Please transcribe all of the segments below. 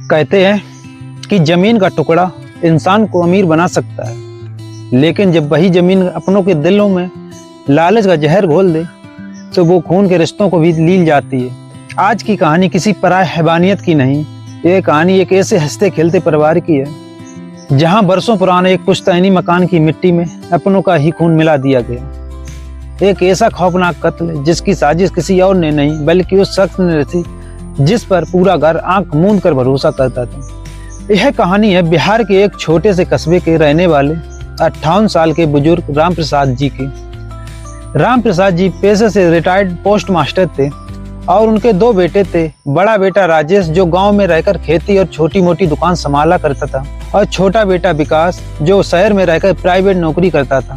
कहते हैं कि जमीन का टुकड़ा इंसान को अमीर बना सकता है, लेकिन जब वही जमीन अपनों के दिलों में लालच का जहर घोल दे तो वो खून के रिश्तों को भी लील जाती है। आज की कहानी किसी पराय हैवानियत की नहीं, ये कहानी एक ऐसे हंसते खेलते परिवार की है जहां बरसों पुराने एक पुश्तैनी मकान की मिट्टी में अपनों का ही खून मिला दिया गया। एक ऐसा खौफनाक कत्ल जिसकी साजिश किसी और ने नहीं बल्कि उस शख्स ने रची जिस पर पूरा घर आंख मूंद कर भरोसा करता था। यह कहानी है बिहार के एक छोटे से कस्बे के रहने वाले 58 साल के बुजुर्ग राम प्रसाद जी की। राम प्रसाद जी पेशे से रिटायर्ड पोस्ट मास्टर थे और उनके 2 बेटे थे। बड़ा बेटा राजेश जो गांव में रहकर खेती और छोटी मोटी दुकान संभाला करता था, और छोटा बेटा विकास जो शहर में रहकर प्राइवेट नौकरी करता था।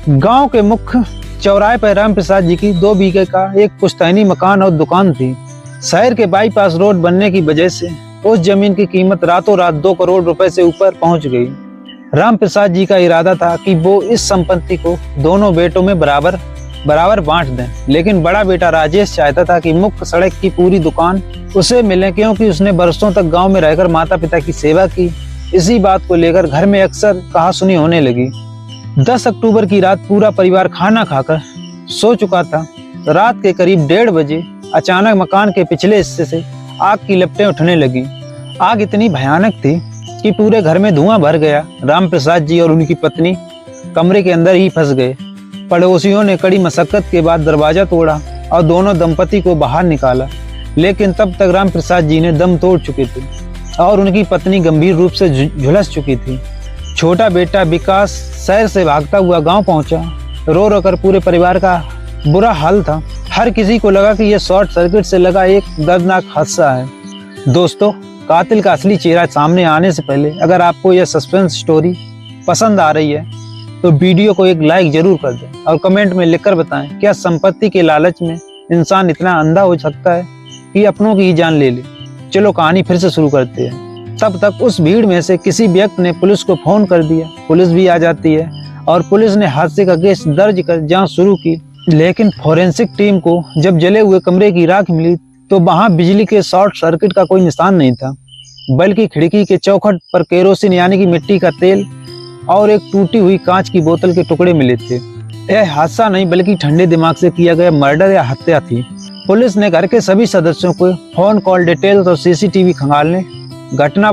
गांव के मुख्य चौराहे पर राम प्रसाद जी की 2 बीघे का एक पुश्तैनी मकान और दुकान थी। शहर के बाईपास रोड बनने की वजह से उस जमीन की कीमत रातों रात 2 करोड़ रुपए से ऊपर पहुंच गई। राम प्रसाद जी का इरादा था कि वो इस संपत्ति को दोनों बेटों में बराबर बांट दें, लेकिन बड़ा बेटा राजेश चाहता था कि मुख्य सड़क की पूरी दुकान उसे मिले, क्योंकि उसने बरसों तक गांव में रहकर माता पिता की सेवा की। इसी बात को लेकर घर में अक्सर कहासुनी होने लगी। 10 अक्टूबर की रात पूरा परिवार खाना खाकर सो चुका था। रात के करीब 1:30 बजे अचानक मकान के पिछले हिस्से से आग की लपटें उठने लगी। आग इतनी भयानक थी कि पूरे घर में धुआं भर गया। राम प्रसाद जी और उनकी पत्नी कमरे के अंदर ही फंस गए। पड़ोसियों ने कड़ी मशक्कत के बाद दरवाजा तोड़ा और दोनों दंपति को बाहर निकाला, लेकिन तब तक राम प्रसाद जी ने दम तोड़ चुके थे और उनकी पत्नी गंभीर रूप से झुलस चुकी थी। छोटा बेटा विकास शहर से भागता हुआ गांव पहुंचा। रो रो कर पूरे परिवार का बुरा हाल था। हर किसी को लगा कि यह शॉर्ट सर्किट से लगा एक दर्दनाक हादसा है। दोस्तों, कातिल का असली चेहरा सामने आने से पहले अगर आपको यह सस्पेंस स्टोरी पसंद आ रही है तो वीडियो को एक लाइक जरूर कर दें और कमेंट में लिखकर बताएं, क्या संपत्ति के लालच में इंसान इतना अंधा हो सकता है कि अपनों की ही जान ले ले। चलो कहानी फिर से शुरू करते हैं। तब तक उस भीड़ में से किसी व्यक्ति ने पुलिस को फोन कर दिया। पुलिस भी आ जाती है और पुलिस ने हादसे का केस दर्ज कर जांच शुरू की, लेकिन फोरेंसिक टीम को जब जले हुए कमरे की राख मिली तो वहां बिजली के शॉर्ट सर्किट का कोई निशान नहीं था, बल्कि खिड़की के चौखट पर केरोसिन यानी कि मिट्टी का तेल और एक टूटी हुई कांच की बोतल के टुकड़े मिले थे। यह हादसा नहीं बल्कि ठंडे दिमाग से किया गया मर्डर या हत्या थी। पुलिस ने घर के सभी सदस्यों को फोन कॉल डिटेल्स और सीसीटीवी खंगालने। घटना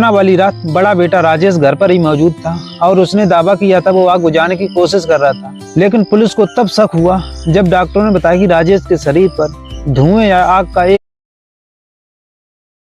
वाली रात बड़ा बेटा राजेश घर पर ही मौजूद था और उसने दावा किया था वो आग बुझाने की कोशिश कर रहा था, लेकिन पुलिस को तब शक हुआ जब डॉक्टरों ने बताया कि राजेश के शरीर पर धुएं या आग का एक